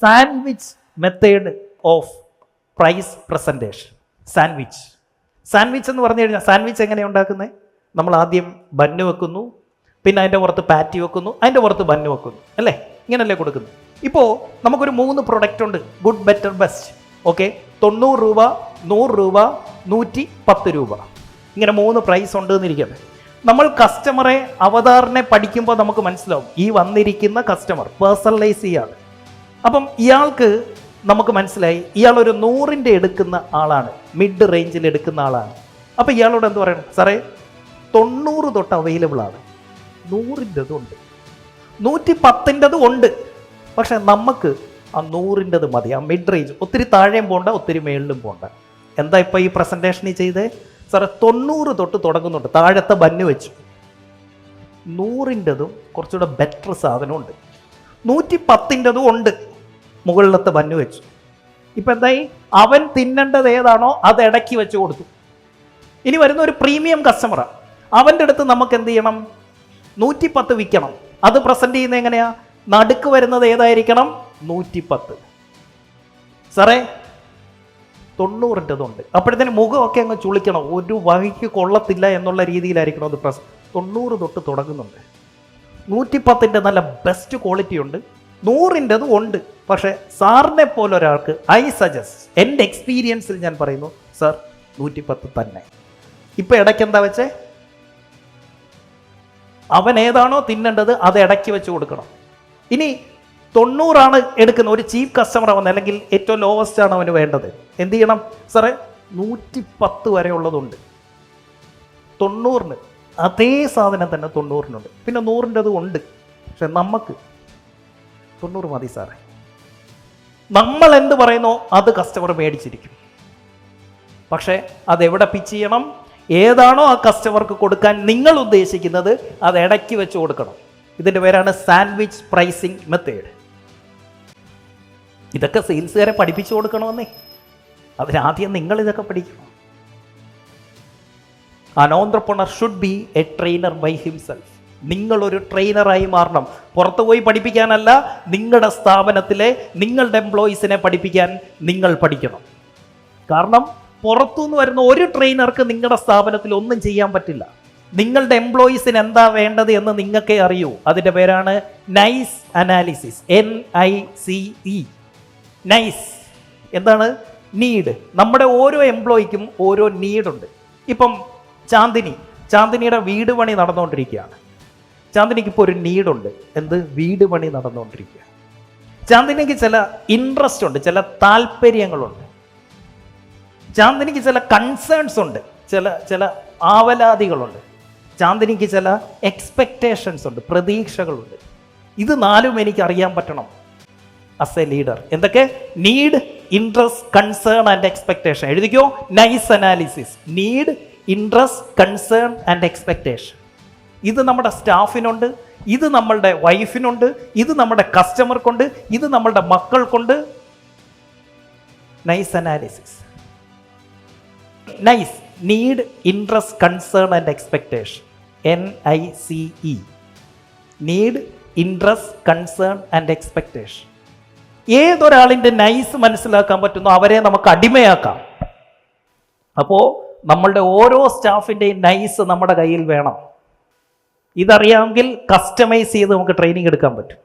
Sandwich method of price presentation. Sandwich എന്ന് പറഞ്ഞു കഴിഞ്ഞാൽ സാൻഡ്വിച്ച് എങ്ങനെയാണ് ഉണ്ടാക്കുന്നത്? നമ്മൾ ആദ്യം ബന്ന് വെക്കുന്നു, പിന്നെ അതിൻ്റെ പുറത്ത് പാറ്റി വെക്കുന്നു, അതിൻ്റെ പുറത്ത് ബന്ന് വെക്കുന്നു, അല്ലേ? ഇങ്ങനല്ലേ കൊടുക്കുന്നത്. ഇപ്പോൾ നമുക്കൊരു 3 പ്രൊഡക്റ്റ് ഉണ്ട്, ഗുഡ് ബെറ്റർ ബെസ്റ്റ്. ഓക്കെ, 90 രൂപ, 100 രൂപ, 110 രൂപ, ഇങ്ങനെ 3 പ്രൈസ് ഉണ്ട് എന്നിരിക്കട്ടെ. നമ്മൾ കസ്റ്റമറെ അവതാറിനെ പഠിക്കുമ്പോൾ നമുക്ക് മനസ്സിലാവും ഈ വന്നിരിക്കുന്ന കസ്റ്റമർ പേഴ്സണലൈസ് ചെയ്യാണ്. അപ്പം ഇയാൾക്ക് നമുക്ക് മനസ്സിലായി ഇയാൾ ഒരു 100ൻ്റെ എടുക്കുന്ന ആളാണ്, മിഡ് റേഞ്ചിൽ എടുക്കുന്ന ആളാണ്. അപ്പം ഇയാളോട് എന്ത് പറയണം? സാറേ 90 തൊട്ട് അവൈലബിൾ ആണ്, 100ൻ്റെതും ഉണ്ട്, 110ൻ്റെതും ഉണ്ട്, പക്ഷെ നമുക്ക് ആ 100ൻ്റെത് മതി. ആ മിഡ് റേഞ്ച്, ഒത്തിരി താഴെയും പോകണ്ട, ഒത്തിരി മേളിലും പോകണ്ട. എന്താ ഇപ്പോൾ ഈ പ്രസൻറ്റേഷനിൽ ചെയ്തേ? സാറേ 90 തൊട്ട് തുടങ്ങുന്നുണ്ട്, താഴത്തെ ബന്ന് വെച്ചു. 100ൻ്റെതും കുറച്ചുകൂടെ ബെറ്റർ സാധനമുണ്ട്, 110ൻ്റെതും ഉണ്ട്, മുകളിലത്തെ ബന്ന് വെച്ചു. ഇപ്പം എന്തായി? അവൻ തിന്നേണ്ടത് ഏതാണോ അത് ഇടയ്ക്ക് വെച്ച് കൊടുത്തു. ഇനി വരുന്ന ഒരു പ്രീമിയം കസ്റ്റമറാണ്, അവൻ്റെ അടുത്ത് നമുക്ക് എന്ത് ചെയ്യണം? 110 വിൽക്കണം. അത് പ്രസൻറ്റ് ചെയ്യുന്നത് എങ്ങനെയാ? നടുക്ക് വരുന്നത് ഏതായിരിക്കണം? 110. സാറേ 90ൻ്റെതുണ്ട്. അപ്പോഴത്തേന് മുഖമൊക്കെ അങ്ങ് ചുളിക്കണം, ഒരു വഴിക്ക് കൊള്ളത്തില്ല എന്നുള്ള രീതിയിലായിരിക്കണം അത് 90 തൊട്ട് തുടങ്ങുന്നുണ്ട്, 110ൻ്റെ നല്ല ബെസ്റ്റ് ക്വാളിറ്റി ഉണ്ട്, 100ൻ്റെതും ഉണ്ട്. പക്ഷേ സാറിനെ പോലെ ഒരാൾക്ക് ഐ സജസ്റ്റ്, എൻ്റെ എക്സ്പീരിയൻസിൽ ഞാൻ പറയുന്നു, സാർ 110 തന്നെ. ഇപ്പം ഇടയ്ക്ക് എന്താ വെച്ചേ? അവൻ ഏതാണോ തിന്നേണ്ടത് അത് ഇടയ്ക്ക് വെച്ച് കൊടുക്കണം. ഇനി 90 എടുക്കുന്ന ഒരു ചീപ്പ് കസ്റ്റമർ ആവുന്നത്, അല്ലെങ്കിൽ ഏറ്റവും ലോവസ്റ്റ് ആണ് അവന് വേണ്ടത്, എന്ത് ചെയ്യണം? സാറേ 110 വരെ ഉള്ളതുണ്ട്, 90ന് അതേ സാധനം തന്നെ 90നുണ്ട്, പിന്നെ 100ൻ്റെതും ഉണ്ട്, പക്ഷെ നമുക്ക് 90 മതി സാറേ. നമ്മൾ എന്ത് പറയുന്നോ അത് കസ്റ്റമർ മേടിച്ചിരിക്കും. പക്ഷേ അതെവിടെ പിച്ച് ചെയ്യണം? ഏതാണോ ആ കസ്റ്റമർക്ക് കൊടുക്കാൻ നിങ്ങൾ ഉദ്ദേശിക്കുന്നത് അത് ഇടയ്ക്ക് വെച്ച് കൊടുക്കണം. ഇതിൻ്റെ പേരാണ് സാൻഡ്വിച്ച് പ്രൈസിങ് മെത്തേഡ്. ഇതൊക്കെ സെയിൽസുകാരെ പഠിപ്പിച്ചു കൊടുക്കണമെന്നേ. അതിനാദ്യം നിങ്ങൾ ഇതൊക്കെ പഠിക്കണം. An entrepreneur should be a trainer by himself. നിങ്ങളൊരു ട്രെയിനറായി മാറണം. പുറത്തു പോയി പഠിപ്പിക്കാനല്ല, നിങ്ങളുടെ സ്ഥാപനത്തിലെ നിങ്ങളുടെ എംപ്ലോയീസിനെ പഠിപ്പിക്കാൻ നിങ്ങൾ പഠിക്കണം. കാരണം പുറത്തുനിന്ന് വരുന്ന ഒരു ട്രെയിനർക്ക് നിങ്ങളുടെ സ്ഥാപനത്തിൽ ഒന്നും ചെയ്യാൻ പറ്റില്ല. നിങ്ങളുടെ എംപ്ലോയീസിന് എന്താ വേണ്ടത് എന്ന് നിങ്ങൾക്കേ അറിയൂ. അതിൻ്റെ പേരാണ് നൈസ് അനാലിസിസ്, NICE. നൈസ് എന്താണ്? നീഡ്. നമ്മുടെ ഓരോ എംപ്ലോയിക്കും ഓരോ നീഡുണ്ട്. ഇപ്പം ചാന്ദിനിയുടെ വീട് പണി നടന്നുകൊണ്ടിരിക്കുകയാണ്. ചാന്ദിനിക്ക് ഇപ്പോൾ ഒരു നീഡുണ്ട്, എന്ത്? വീട് പണി നടന്നുകൊണ്ടിരിക്കുക. ചാന്ദിനിക്ക് ചില ഇൻട്രസ്റ്റ് ഉണ്ട്, ചില താല്പര്യങ്ങളുണ്ട്, ചാന്ദിനിക്ക് ചില കൺസേൺസ് ഉണ്ട്, ചില ആവലാതികളുണ്ട്, ചാന്ദിനിക്ക് ചില എക്സ്പെക്റ്റേഷൻസ് ഉണ്ട്, പ്രതീക്ഷകളുണ്ട്. ഇത് 4ഉം എനിക്ക് അറിയാൻ പറ്റണം ആസ് എ ലീഡർ. എന്തൊക്കെ? Need, interest, concern and expectation. എഴുതിക്കോ. NICE analysis, need, interest, concern and expectation. ഇത് നമ്മുടെ സ്റ്റാഫിനുണ്ട്, ഇത് നമ്മളുടെ വൈഫിനുണ്ട്, ഇത് നമ്മുടെ കസ്റ്റമർക്കുണ്ട്, ഇത് നമ്മളുടെ മക്കൾക്കുണ്ട്. NICE analysis. NICE, need, interest, concern and expectation, NICE. Need, interest, concern and expectation. ഏതൊരാളിൻ്റെ നൈസ് മനസ്സിലാക്കാൻ പറ്റുന്നോ അവരെ നമുക്ക് അടിമയാക്കാം. അപ്പോൾ നമ്മളുടെ ഓരോ സ്റ്റാഫിൻ്റെയും നൈസ് നമ്മുടെ കയ്യിൽ വേണം. ഇതറിയാമെങ്കിൽ കസ്റ്റമൈസ് ചെയ്ത് നമുക്ക് ട്രെയിനിങ് എടുക്കാൻ പറ്റും.